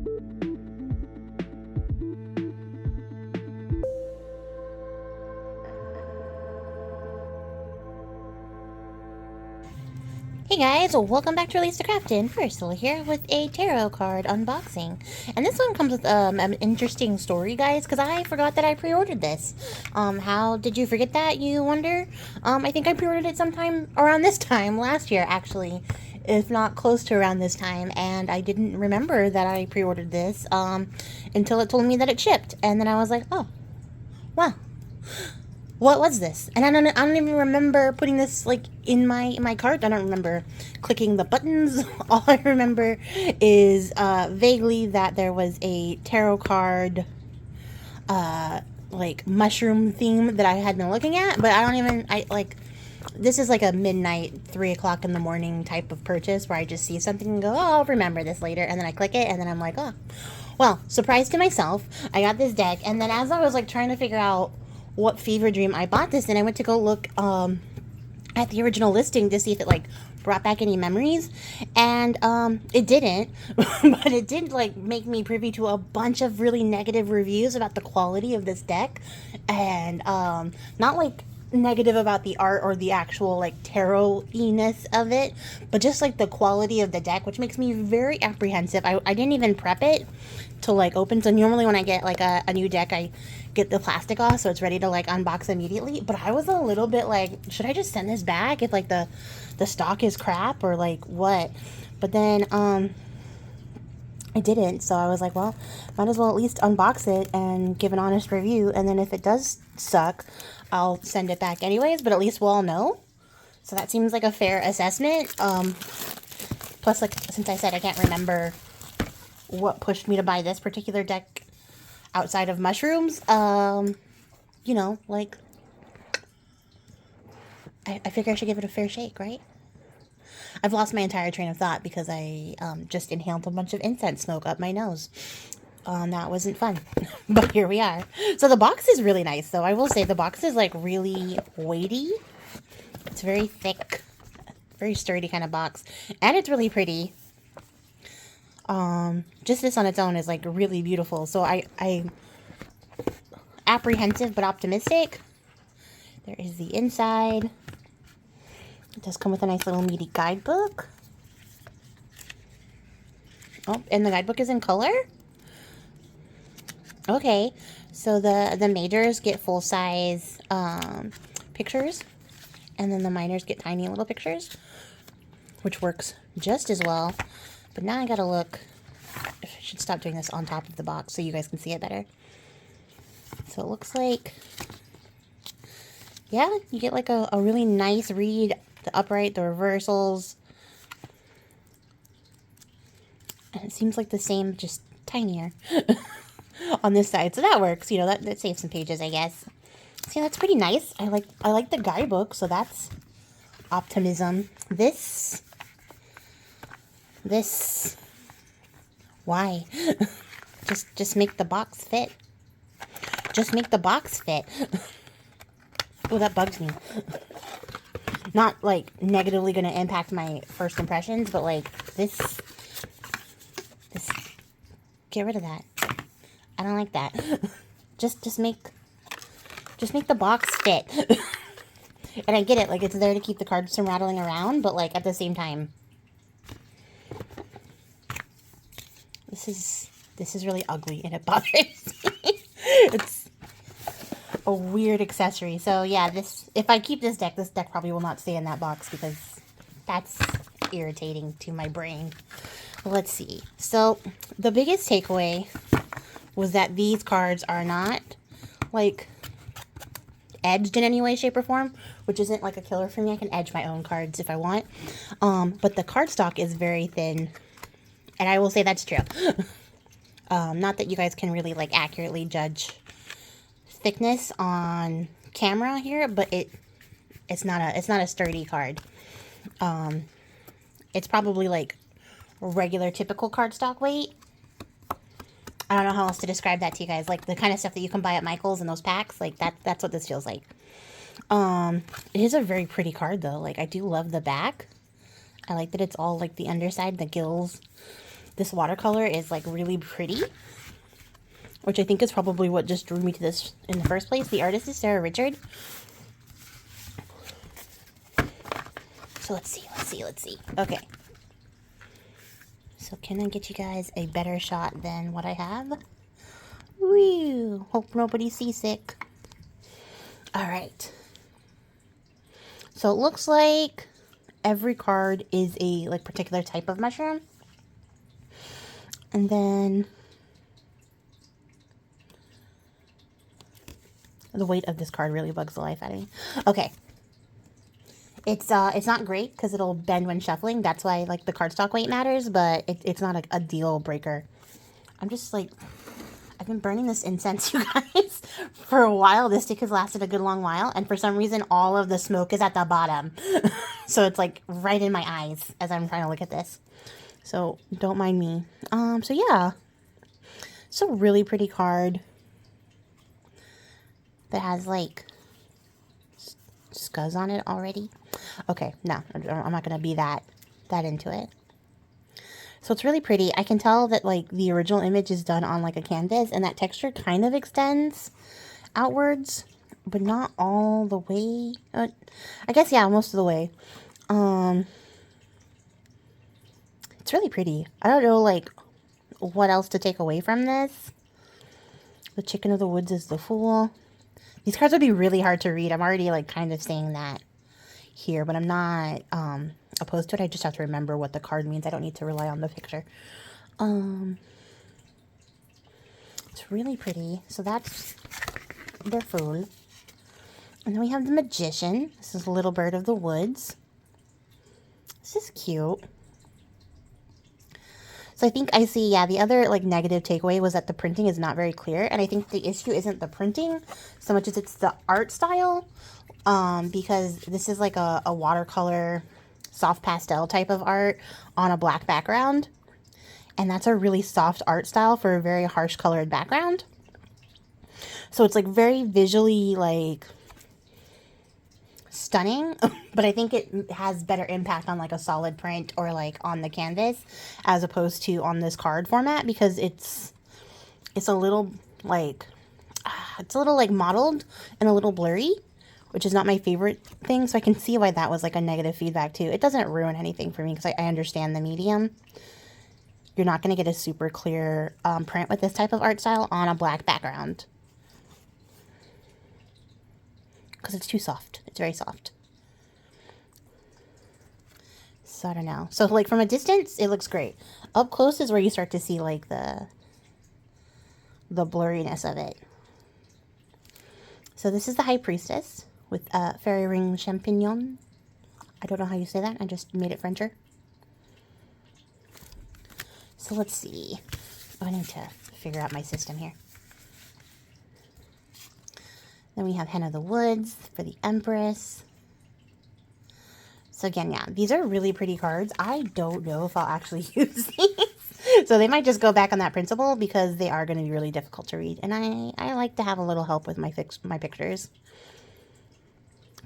Hey guys, welcome back to Release the Craftin. Ursula here with a tarot card unboxing. And this one comes with an interesting story, guys, because I forgot that I pre-ordered this. How did you forget that, you wonder? I think I pre-ordered it sometime around this time, last year, actually. If not close to around this time, and I didn't remember that I pre-ordered this until it told me that it shipped. And then I was like, oh, wow. What was this? And I don't even remember putting this like in my cart. I don't remember clicking the buttons. All I remember is vaguely that there was a tarot card like mushroom theme that I had been looking at, but this is like a midnight 3 o'clock in the morning type of purchase where I just see something and go, oh, I'll remember this later, and then I click it and then I'm like, oh, well, surprise to myself, I got this deck. And then as I was like trying to figure out what fever dream I bought this in, I went to go look at the original listing to see if it like brought back any memories, and it didn't. But it did like make me privy to a bunch of really negative reviews about the quality of this deck, and not like negative about the art or the actual like tarot-iness of it, but just like the quality of the deck, which makes me very apprehensive. I didn't even prep it to like open, so normally when I get like a new deck, I get the plastic off so it's ready to like unbox immediately. But I was a little bit like, should I just send this back if like the stock is crap or like what? But then I didn't, so I was like, well, might as well at least unbox it and give an honest review, and then if it does suck, I'll send it back anyways, but at least we'll all know. So that seems like a fair assessment. Plus, like, since I said I can't remember what pushed me to buy this particular deck outside of mushrooms, you know, like, I figure I should give it a fair shake, right? I've lost my entire train of thought because I just inhaled a bunch of incense smoke up my nose. That wasn't fun, but here we are. So the box is really nice, though. I will say the box is like really weighty. It's very thick, very sturdy kind of box, and it's really pretty. Just this on its own is like really beautiful. So I'm apprehensive but optimistic. There is the inside. It does come with a nice little meaty guidebook. Oh, and the guidebook is in color? Okay, so the majors get full-size pictures, and then the minors get tiny little pictures, which works just as well. But now I gotta look. I should stop doing this on top of the box so you guys can see it better. So it looks like, yeah, you get like a really nice read. The upright, the reversals. And it seems like the same, just tinier on this side. So that works. You know, that saves some pages, I guess. See, that's pretty nice. I like the guidebook, so that's optimism. This. Why? just make the box fit. Just make the box fit. Oh, that bugs me. Not, like, negatively going to impact my first impressions, but, like, this, get rid of that. I don't like that. Just make the box fit. And I get it, like, it's there to keep the cards from rattling around, but, like, at the same time, this is really ugly, and it bothers me. It's a weird accessory. So yeah, if I keep this deck probably will not stay in that box because that's irritating to my brain. Let's see. So the biggest takeaway was that these cards are not like edged in any way, shape, or form, which isn't like a killer for me. I can edge my own cards if I want. But the cardstock is very thin, and I will say that's true. Not that you guys can really like accurately judge thickness on camera here, but it's not a sturdy card. It's probably like regular typical cardstock weight. I don't know how else to describe that to you guys. Like the kind of stuff that you can buy at Michael's in those packs. Like that's what this feels like. It is a very pretty card though. Like I do love the back. I like that it's all like the underside, the gills this watercolor is like really pretty, which I think is probably what just drew me to this in the first place. The artist is Sara Richard. So let's see. Okay. So can I get you guys a better shot than what I have? Woo! Hope nobody's seasick. All right. So it looks like every card is a like particular type of mushroom. And then the weight of this card really bugs the life out of me. Okay. It's not great because it'll bend when shuffling. That's why like the cardstock weight matters, but it's not a deal breaker. I'm just like, I've been burning this incense, you guys, for a while. This stick has lasted a good long while, and for some reason, all of the smoke is at the bottom. So it's like right in my eyes as I'm trying to look at this. So don't mind me. So yeah, it's a really pretty card that has like scuzz on it already. Okay, no, I'm not gonna be that into it. So it's really pretty. I can tell that like the original image is done on like a canvas, and that texture kind of extends outwards, but not all the way. I guess, yeah, most of the way. It's really pretty. I don't know like what else to take away from this. The Chicken of the Woods is the Fool. These cards would be really hard to read. I'm already like kind of saying that here, but I'm not opposed to it. I just have to remember what the card means. I don't need to rely on the picture. It's really pretty. So that's the Fool. And then we have the Magician. This is Little Bird of the Woods. This is cute. So I think I see, yeah, the other like negative takeaway was that the printing is not very clear. And I think the issue isn't the printing so much as it's the art style. Because this is like a watercolor soft pastel type of art on a black background. And that's a really soft art style for a very harsh colored background. So it's like very visually like stunning, but I think it has better impact on like a solid print or like on the canvas as opposed to on this card format, because it's a little like mottled and a little blurry, which is not my favorite thing. So I can see why that was like a negative feedback too. It doesn't ruin anything for me because I understand the medium. You're not going to get a super clear print with this type of art style on a black background, because it's too soft. It's very soft. So I don't know. So like from a distance, it looks great. Up close is where you start to see like the blurriness of it. So this is the High Priestess with Fairy Ring Champignon. I don't know how you say that. I just made it Frencher. So let's see. Oh, I need to figure out my system here. Then we have Hen of the Woods for the Empress. So again, yeah, these are really pretty cards. I don't know if I'll actually use these. So they might just go back on that principle because they are going to be really difficult to read. And I like to have a little help with my pictures.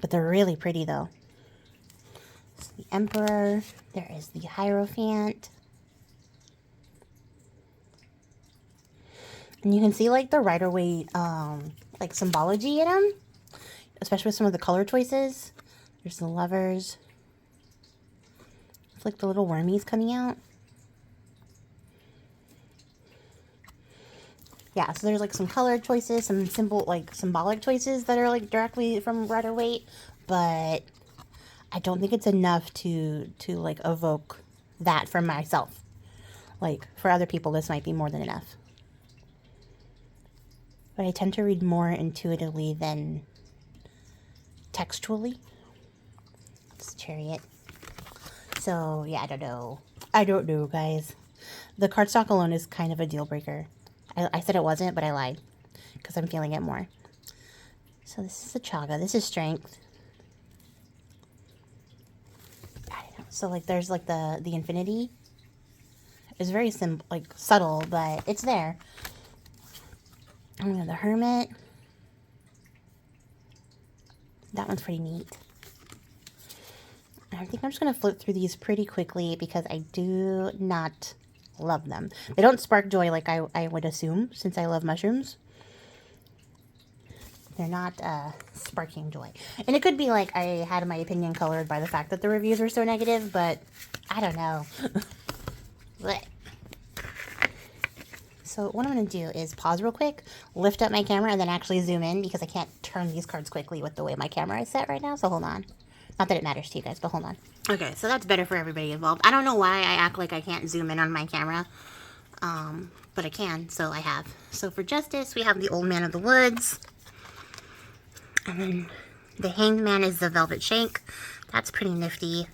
But they're really pretty though. So the Emperor. There is the Hierophant. And you can see like the Rider-Waite like symbology in them, especially with some of the color choices. There's the Lovers. It's like the little wormies coming out. Yeah, so there's like some color choices, some symbolic choices that are like directly from Rider-Waite, but I don't think it's enough to like evoke that for myself. Like for other people, this might be more than enough. But I tend to read more intuitively than textually. It's Chariot. So, yeah, I don't know, guys. The cardstock alone is kind of a deal breaker. I said it wasn't, but I lied. Because I'm feeling it more. So this is the Chaga. This is Strength. I don't know. So, like, there's, like, the infinity. It's very subtle, but it's there. And we have the Hermit. That one's pretty neat. I think I'm just going to flip through these pretty quickly because I do not Love them. They don't spark joy like I would assume, since I love mushrooms. They're not sparking joy. And it could be like I had my opinion colored by the fact that the reviews were so negative, but I don't know. So what I'm going to do is pause real quick, lift up my camera, and then actually zoom in because I can't turn these cards quickly with the way my camera is set right now. So hold on. Not that it matters to you guys, but hold on. Okay, so that's better for everybody involved. I don't know why I act like I can't zoom in on my camera, but I can, so I have. So for Justice, we have the Old Man of the Woods. And then the Hanged Man is the Velvet Shank. That's pretty nifty.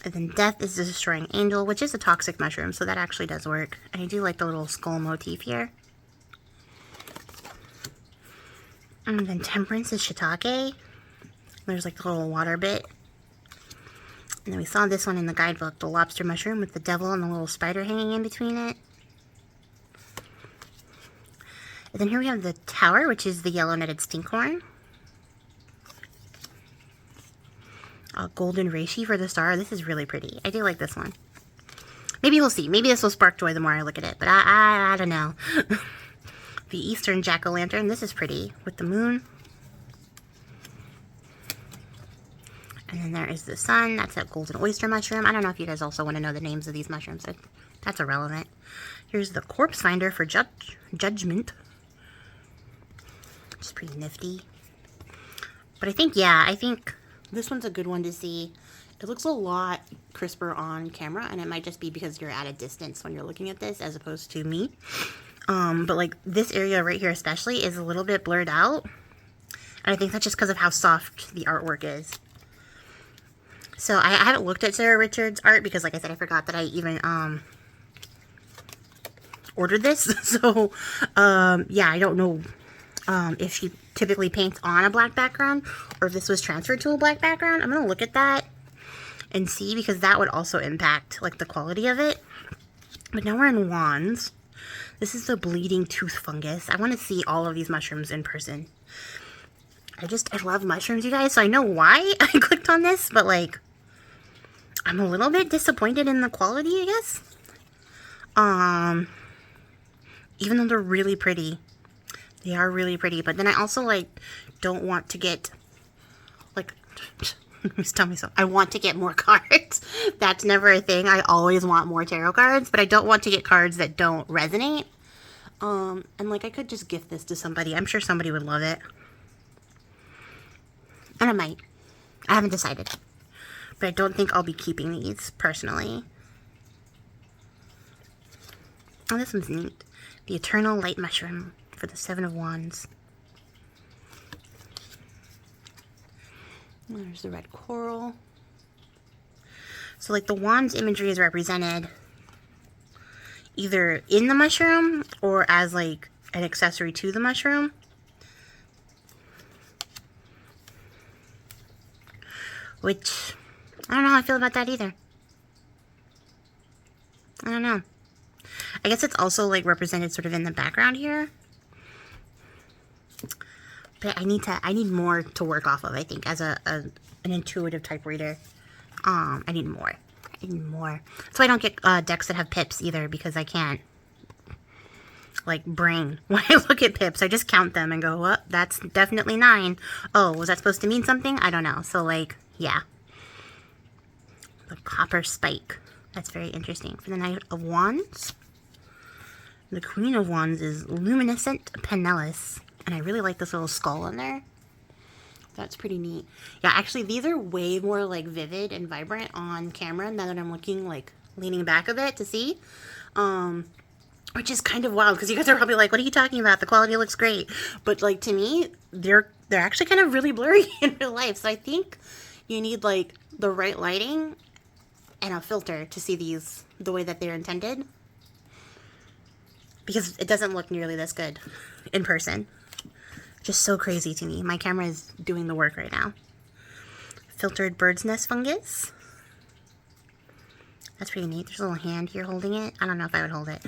And then Death is the Destroying Angel, which is a toxic mushroom, so that actually does work. And I do like the little skull motif here. And then Temperance is Shiitake. There's like the little water bit. And then we saw this one in the guidebook, the lobster mushroom with the devil and the little spider hanging in between it. And then here we have the Tower, which is the yellow netted stinkhorn. Golden reishi for the star. This is really pretty. I do like this one. Maybe we'll see. Maybe this will spark joy the more I look at it, but I don't know. The Eastern jack-o'-lantern. This is pretty with the moon. And then there is the sun. That's that golden oyster mushroom. I don't know if you guys also want to know the names of these mushrooms. That's irrelevant. Here's the corpse finder for judgment. It's pretty nifty. But I think this one's a good one to see. It looks a lot crisper on camera, and it might just be because you're at a distance when you're looking at this as opposed to me. But like this area right here especially is a little bit blurred out. And I think that's just because of how soft the artwork is. So I haven't looked at Sara Richard's art because, like I said, I forgot that I even ordered this. So yeah, I don't know if she typically paints on a black background or if this was transferred to a black background. I'm gonna look at that and see, because that would also impact like the quality of it. But now we're in wands. This is the bleeding tooth fungus. I want to see all of these mushrooms in person. I love mushrooms, you guys, so I know why I clicked on this, but like I'm a little bit disappointed in the quality, I guess. Even though they're really pretty. They are really pretty, but then I also like don't want to get like just tell me so. I want to get more cards. That's never a thing. I always want more tarot cards, but I don't want to get cards that don't resonate. And like I could just gift this to somebody. I'm sure somebody would love it. And I might. I haven't decided. But I don't think I'll be keeping these personally. Oh, this one's neat. The Eternal Light Mushroom for the Seven of Wands. There's the red coral. So like the wands imagery is represented either in the mushroom or as like an accessory to the mushroom. Which, I don't know how I feel about that either. I don't know. I guess it's also like represented sort of in the background here. But I need more to work off of, I think, as an intuitive type reader. I need more. I need more. So I don't get decks that have pips either, because I can't like brain when I look at pips. I just count them and go, well, that's definitely 9. Oh, was that supposed to mean something? I don't know. So like, yeah. The Copper Spike. That's very interesting. For the Knight of Wands, the Queen of Wands is Luminescent Pinellas. And I really like this little skull in there. That's pretty neat. Yeah, actually, these are way more, like, vivid and vibrant on camera now that I'm looking, like, leaning back a bit to see. Which is kind of wild, because you guys are probably like, what are you talking about? The quality looks great. But, like, to me, they're actually kind of really blurry in real life. So I think you need, like, the right lighting and a filter to see these the way that they're intended. Because it doesn't look nearly this good in person. Just so crazy to me. My camera is doing the work right now. Filtered bird's nest fungus. That's pretty neat. There's a little hand here holding it. I don't know if I would hold it.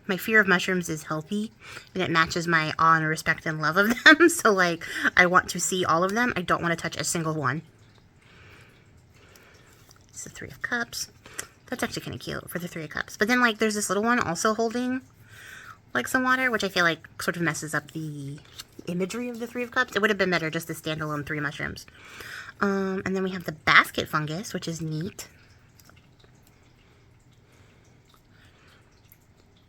My fear of mushrooms is healthy, and it matches my awe and respect and love of them. So, like, I want to see all of them. I don't want to touch a single one. It's the Three of Cups. That's actually kind of cute for the Three of Cups. But then, like, there's this little one also holding, like, some water, which I feel like sort of messes up the imagery of the Three of Cups. It would have been better just the standalone 3 mushrooms. And then we have the basket fungus, which is neat.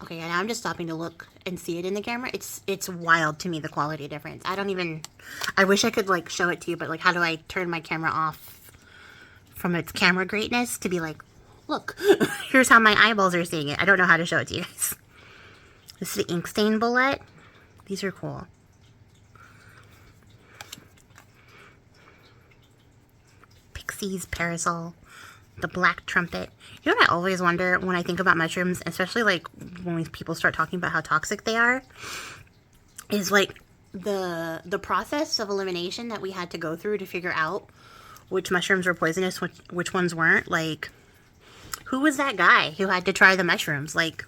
Okay, and I'm just stopping to look and see it in the camera. It's wild to me, the quality difference. I wish I could, like, show it to you, but, like, how do I turn my camera off from its camera greatness to be like, look, here's how my eyeballs are seeing it. I don't know how to show it to you guys. This is the ink stain bullet. These are cool. Pixie's parasol. The black trumpet. You know what I always wonder when I think about mushrooms, especially like when people start talking about how toxic they are, is like the process of elimination that we had to go through to figure out which mushrooms were poisonous, which ones weren't. Like, who was that guy who had to try the mushrooms? Like,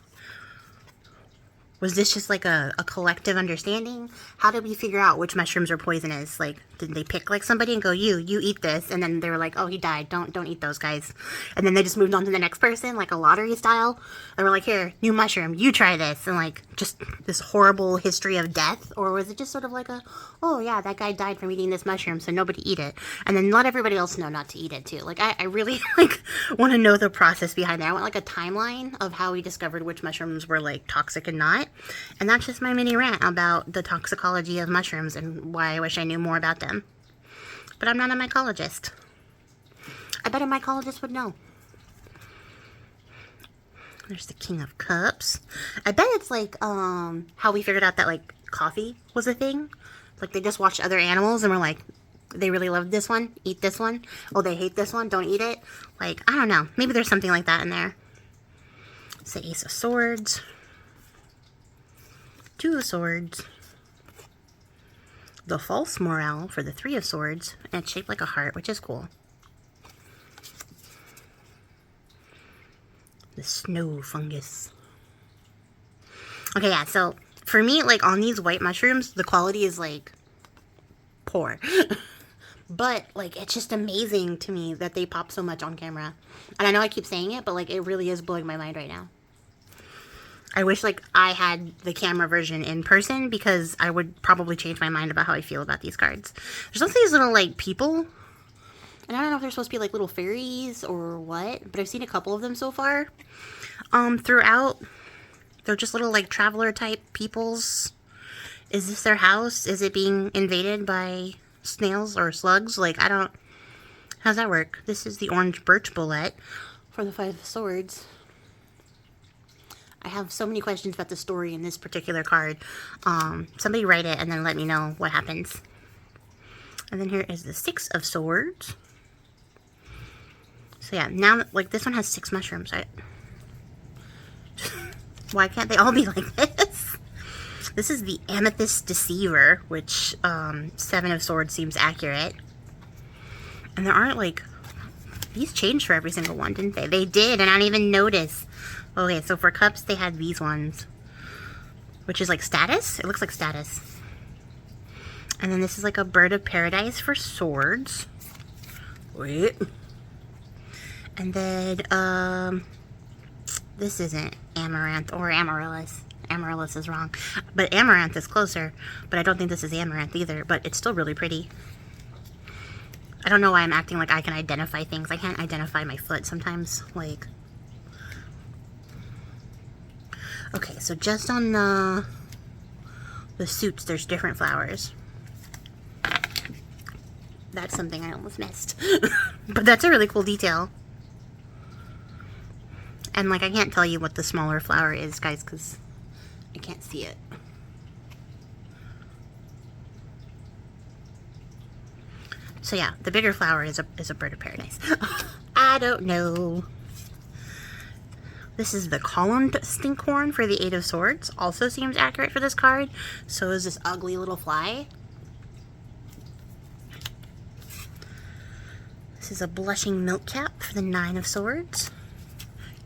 was this just like a collective understanding? How did we figure out which mushrooms are poisonous? Like, did they pick like somebody and go, you eat this, and then they were like, oh, he died, don't eat those guys, and then they just moved on to the next person, like a lottery style, and we're like, here, new mushroom, you try this, and like just this horrible history of death? Or was it just sort of like oh yeah, that guy died from eating this mushroom, so nobody eat it, and then let everybody else know not to eat it too? Like, I really like want to know the process behind that. I want like a timeline of how we discovered which mushrooms were like toxic and not. And that's just my mini rant about the toxicology of mushrooms and why I wish I knew more about them. But I'm not a mycologist. I bet a mycologist would know. There's the King of Cups. I bet it's like how we figured out that like coffee was a thing. Like they just watched other animals and were like, they really love this one, eat this one. Oh, they hate this one, don't eat it. Like, I don't know. Maybe there's something like that in there. It's the Ace of Swords. 2 of Swords. The false morale for the 3 of Swords, and it's shaped like a heart, which is cool. The snow fungus. Okay, yeah, so for me, like on these white mushrooms, the quality is like poor. But like it's just amazing to me that they pop so much on camera. And I know I keep saying it, but like it really is blowing my mind right now. I wish, like, I had the camera version in person, because I would probably change my mind about how I feel about these cards. There's also these little, like, people. And I don't know if they're supposed to be, like, little fairies or what. But I've seen a couple of them so far. Throughout. They're just little, like, traveler-type peoples. Is this their house? Is it being invaded by snails or slugs? Like, I don't... How's that work? This is the orange birch bullet for the 5 of Swords. I have so many questions about the story in this particular card. Somebody write it and then let me know what happens. And then here is the 6 of Swords. So yeah, now, like, this one has 6 mushrooms, right? Why can't they all be like this? This is the Amethyst Deceiver, which 7 of Swords seems accurate. And there aren't, like... These changed for every single one, didn't they? They did, and I didn't even notice. Okay, so for cups, they had these ones. Which is like status? It looks like status. And then this is like a bird of paradise for swords. Wait. And then, this isn't amaranth or amaryllis. Amaryllis is wrong. But amaranth is closer. But I don't think this is amaranth either. But it's still really pretty. I don't know why I'm acting like I can identify things. I can't identify my foot sometimes. Like... Okay, so just on the suits, there's different flowers. That's something I almost missed. But that's a really cool detail. And, like, I can't tell you what the smaller flower is, guys, because I can't see it. So, yeah, the bigger flower is a bird of paradise. I don't know. This is the columned stinkhorn for the 8 of Swords. Also seems accurate for this card. So is this ugly little fly. This is a blushing milk cap for the 9 of Swords.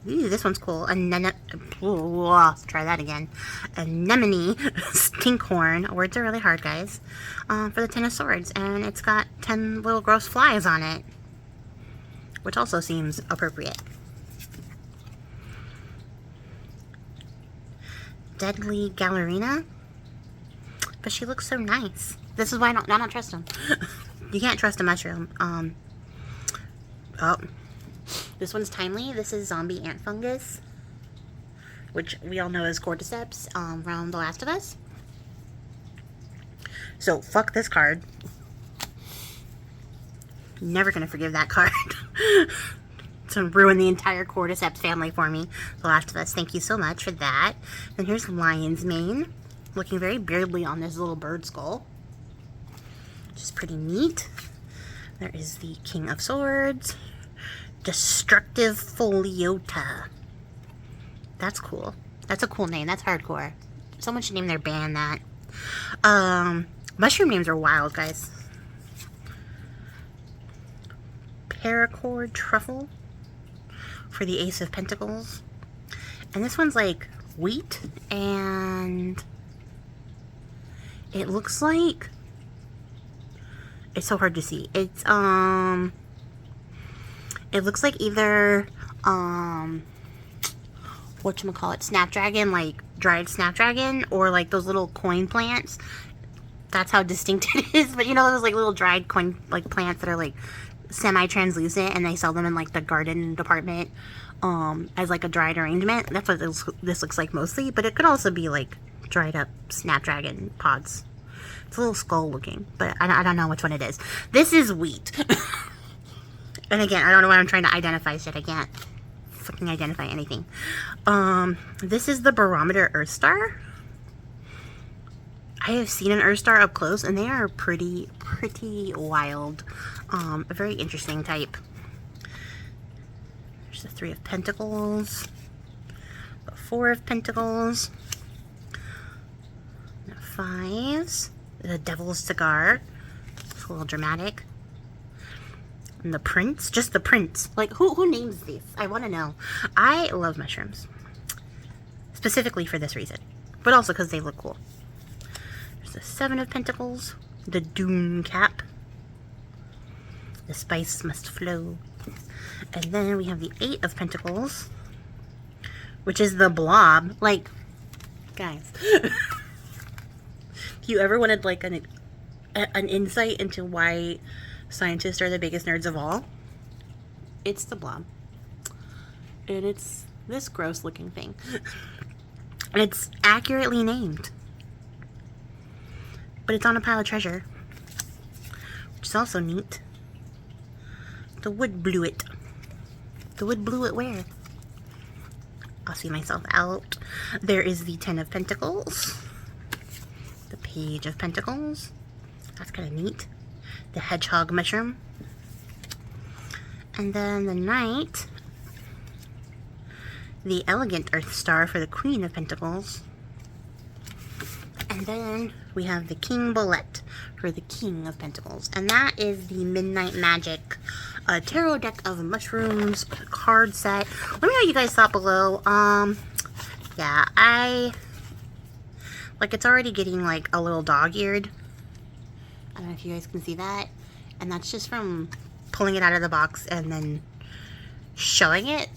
Ooh, this one's cool. Try that again. Anemone stinkhorn. Words are really hard, guys. For the 10 of Swords. And it's got 10 little gross flies on it. which also seems appropriate. Deadly Gallerina. But she looks so nice. This is why I don't trust them. You can't trust a mushroom. Oh. This one's timely. This is Zombie Ant Fungus, which we all know as cordyceps from The Last of Us. So, fuck this card. Never gonna forgive that card. To ruin the entire cordyceps family for me. The Last of Us, thank you so much for that. And here's Lion's Mane, looking very beardly on this little bird skull, which is pretty neat. There is the King of Swords, Destructive Foliota. That's cool. That's a cool name. That's hardcore. Someone should name their band that. Mushroom names are wild, guys. Paracord Truffle for the Ace of Pentacles. And this one's like wheat, and it looks like, it's so hard to see. It's it looks like either whatchamacallit, snapdragon, like dried snapdragon, or like those little coin plants. That's how distinct it is. But you know those like little dried coin like plants that are like semi-translucent, and they sell them in like the garden department as like a dried arrangement. That's what this looks like mostly, but it could also be like dried up snapdragon pods. It's a little skull looking, but I don't know which one it is. This is wheat. And again, I don't know why I'm trying to identify shit. I can't fucking identify anything. This is the Barometer Earth Star. I have seen an Earth Star up close, and they are pretty wild. A very interesting type. There's the Three of Pentacles, the Four of Pentacles, the Fives, the Devil's Cigar. It's a little dramatic. And the Prince, just the Prince. Like, who names these? I want to know. I love mushrooms, specifically for this reason, but also because they look cool. There's the Seven of Pentacles, the Doom Cap, the Spice Must Flow, and then we have the Eight of Pentacles, which is the Blob. Like, guys, if you ever wanted like an insight into why scientists are the biggest nerds of all, it's the Blob. And it's this gross looking thing. And it's accurately named. But it's on a pile of treasure, which is also neat. The wood blew it. The wood blew it where? I'll see myself out. There is the Ten of Pentacles. The Page of Pentacles. That's kind of neat. The Hedgehog Mushroom. And then the Knight. The Elegant Earth Star for the Queen of Pentacles. And then we have the King Bullet for the King of Pentacles. And that is the Midnight Magic tarot deck of mushrooms card set. Let me know what you guys thought below. Yeah, it's already getting like a little dog-eared. I don't know if you guys can see that. And that's just from pulling it out of the box and then showing it.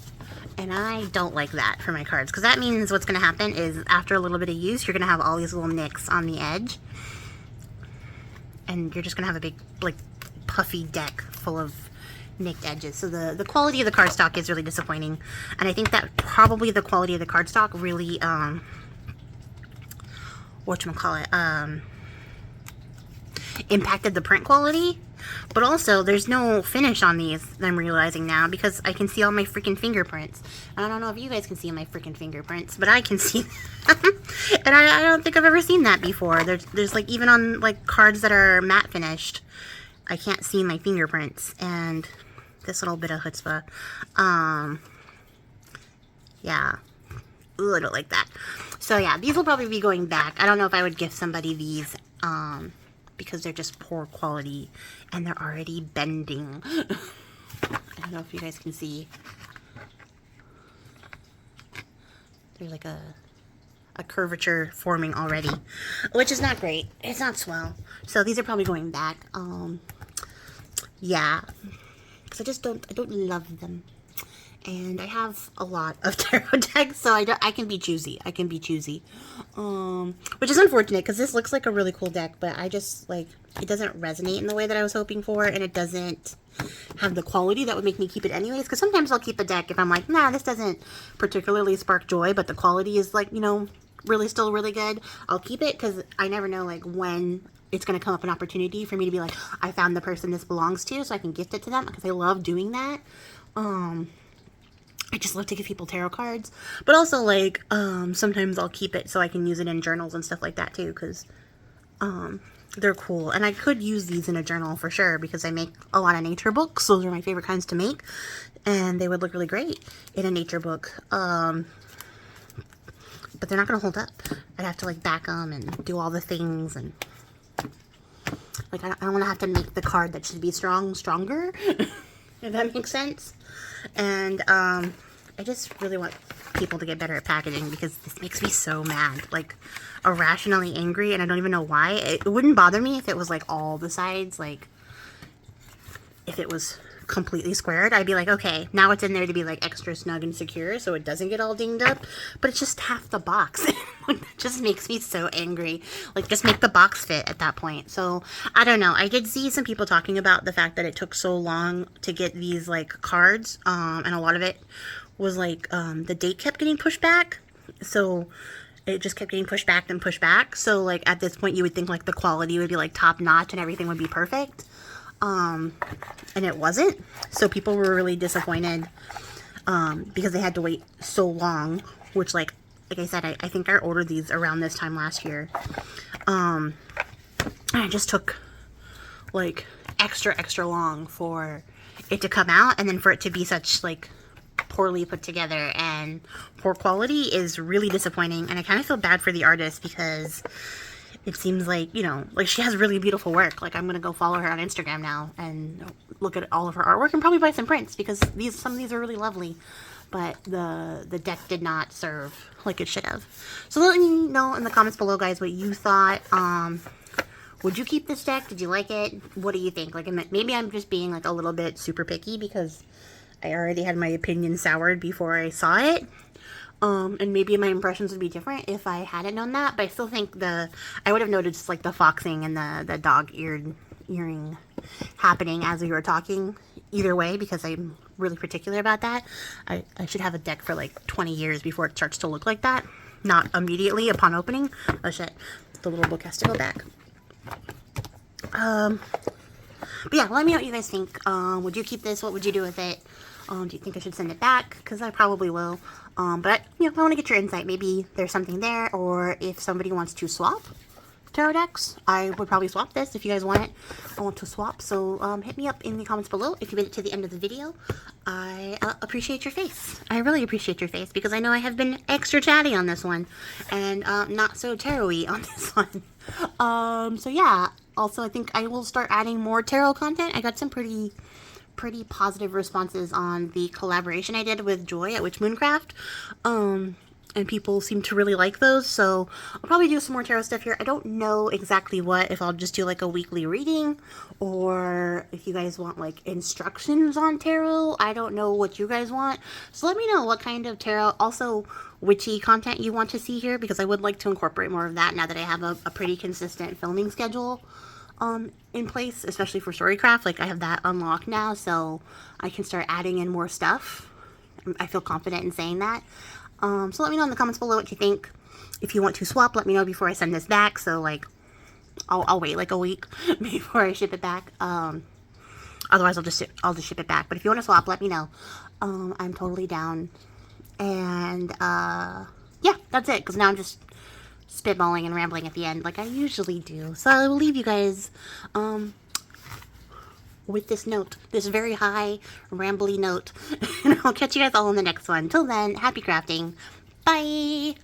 And I don't like that for my cards, because that means what's going to happen is after a little bit of use, you're going to have all these little nicks on the edge. And you're just going to have a big, like, puffy deck full of nicked edges. So the quality of the cardstock is really disappointing. And I think that probably the quality of the cardstock really, impacted the print quality. But also, there's no finish on these, I'm realizing now, because I can see all my freaking fingerprints. I don't know if you guys can see my freaking fingerprints, but I can see them. And I don't think I've ever seen that before. There's like, even on like cards that are matte finished, I can't see my fingerprints. And this little bit of chutzpah. Yeah. Ooh, I don't like that. So yeah, these will probably be going back. I don't know if I would gift somebody these, because they're just poor quality and they're already bending. I don't know if you guys can see. There's like a curvature forming already, which is not great. It's not swell. So these are probably going back. Yeah, because decks. I don't love them. And I have a lot of tarot decks, so I can be choosy. Which is unfortunate because this looks like a really cool deck, but I just like it doesn't resonate in the way that I was hoping for, and it doesn't have the quality that would make me keep it anyways. Because sometimes I'll keep a deck if I'm like, nah, this doesn't particularly spark joy, but the quality is like, you know, really still really good. I'll keep it because I never know like when it's going to come up an opportunity for me to be like, I found the person this belongs to, so I can gift it to them because I love doing that. I just love to give people tarot cards, but also like sometimes I'll keep it so I can use it in journals and stuff like that too, because they're cool. And I could use these in a journal for sure because I make a lot of nature books. Those are my favorite kinds to make, and they would look really great in a nature book. But they're not gonna hold up. I'd have to like back them and do all the things, and like I don't want to have to make the card that should be stronger. If that makes sense. And I just really want people to get better at packaging because this makes me so mad, like irrationally angry, and I don't even know why. It wouldn't bother me if it was like all the sides, like if it was completely squared, I'd be like, okay, now it's in there to be like extra snug and secure so it doesn't get all dinged up, but it's just half the box. Like, that just makes me so angry. Like, just make the box fit at that point. So I don't know, I did see some people talking about the fact that it took so long to get these like cards, and a lot of it was like the date kept getting pushed back, so it just kept getting pushed back and pushed back. So like at this point you would think like the quality would be like top notch and everything would be perfect. And it wasn't, so people were really disappointed, because they had to wait so long, which like I said, I think I ordered these around this time last year, and it just took like extra long for it to come out, and then for it to be such like poorly put together and poor quality is really disappointing. And I kind of feel bad for the artist because it seems like, you know, like she has really beautiful work. Like I'm gonna go follow her on Instagram now and look at all of her artwork and probably buy some prints because some of these are really lovely. But the deck did not serve like it should have. So let me know in the comments below, guys, what you thought. Would you keep this deck? Did you like it? What do you think? Like maybe I'm just being like a little bit super picky because I already had my opinion soured before I saw it. And maybe my impressions would be different if I hadn't known that, but I still think I would have noticed like the foxing and the dog-earing happening as we were talking either way, because I'm really particular about that. I should have a deck for like 20 years before it starts to look like that, not immediately upon opening. Oh shit, the little book has to go back. But yeah, let me know what you guys think. Would you keep this? What would you do with it? Do you think I should send it back? Because I probably will. But, you know, I want to get your insight. Maybe there's something there, or if somebody wants to swap tarot decks, I would probably swap this if you guys want it. I want to swap, so hit me up in the comments below if you made it to the end of the video. I appreciate your face. I really appreciate your face, because I know I have been extra chatty on this one, and not so tarot-y on this one. So yeah, also I think I will start adding more tarot content. I got some pretty positive responses on the collaboration I did with Joy at Witch Mooncraft, and people seem to really like those, so I'll probably do some more tarot stuff here. I don't know exactly what, if I'll just do like a weekly reading, or if you guys want like instructions on tarot. I don't know what you guys want, so let me know what kind of tarot, also witchy content you want to see here, because I would like to incorporate more of that now that I have a pretty consistent filming schedule in place, especially for Storycraft. Like I have that unlocked now, so I can start adding in more stuff. I feel confident in saying that. So let me know in the comments below what you think. If you want to swap, let me know before I send this back. So like, I'll wait like a week before I ship it back. Otherwise I'll just ship it back. But if you want to swap, let me know. I'm totally down. And yeah, that's it. Because now I'm just spitballing and rambling at the end like I usually do. So I will leave you guys with this note, this very high rambly note, and I'll catch you guys all in the next one. Till then, happy crafting. Bye.